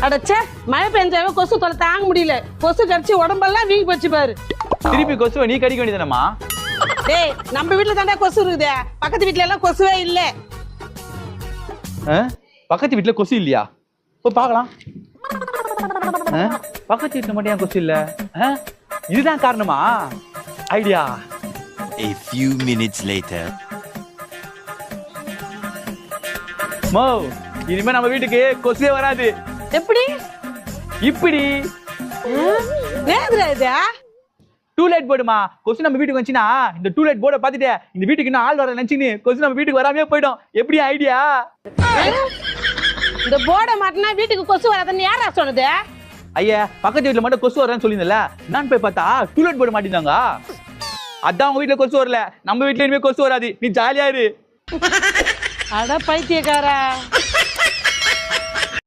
அடச்சே, மழை பெஞ்சாவே கொசு தொலை தாங்க முடியல. கொசு கடிச்சு உடம்பெல்லாம் வீங்கி போச்சு பாரு. திருப்பி கொசுவை நீ கடிக்க வேண்டியதானம்மா? டேய், நம்ம வீட்டுல தாண்டா கொசு இருக்குதே, பக்கத்து வீட்டுல எல்லாம் கொசுவே இல்ல. பக்கத்து வீட்டுல கொசு இல்லையா? இப்போ பார்க்கலாம். பக்கத்து வீட்டுல மட்டும் ஏன் கொசு இல்ல? இதுதான் காரணமா? Idea. A few minutes later. மோ, இனிமே நம்ம வீட்டுக்கு கொசுவே வராது. எப்படி? இப்படி நேதுரா இது? டூலைட் போர்டுமா. கொசு நம்ம வீட்டுக்கு வந்துச்சுன்னா இந்த டூலைட் போர்டை பார்த்துட்டு இந்த வீட்டுக்கு இன்னும் ஆள் வர நினைச்சுன்னு கொசு நம்ம வீட்டுக்கு வராமே போயிடும். எப்படி ஐடியா? இந்த போர்டை மாட்டினா வீட்டுக்கு கொசு வராதுன்னு யாரா சொன்னது? ஐயா, பக்கத்து வீட்டுல மட்டும் கொசு வரேன்னு சொல்லியிருந்தல, நான் போய் பார்த்தா டூலைட் போர்டு மாட்டிருந்தாங்க. அதான் உங்க வீட்டுல கொசு வரல, நம்ம வீட்டுல இனிமே கொசு வராது. நீ ஜாலியா இரு. அட பைத்தியக்காரா.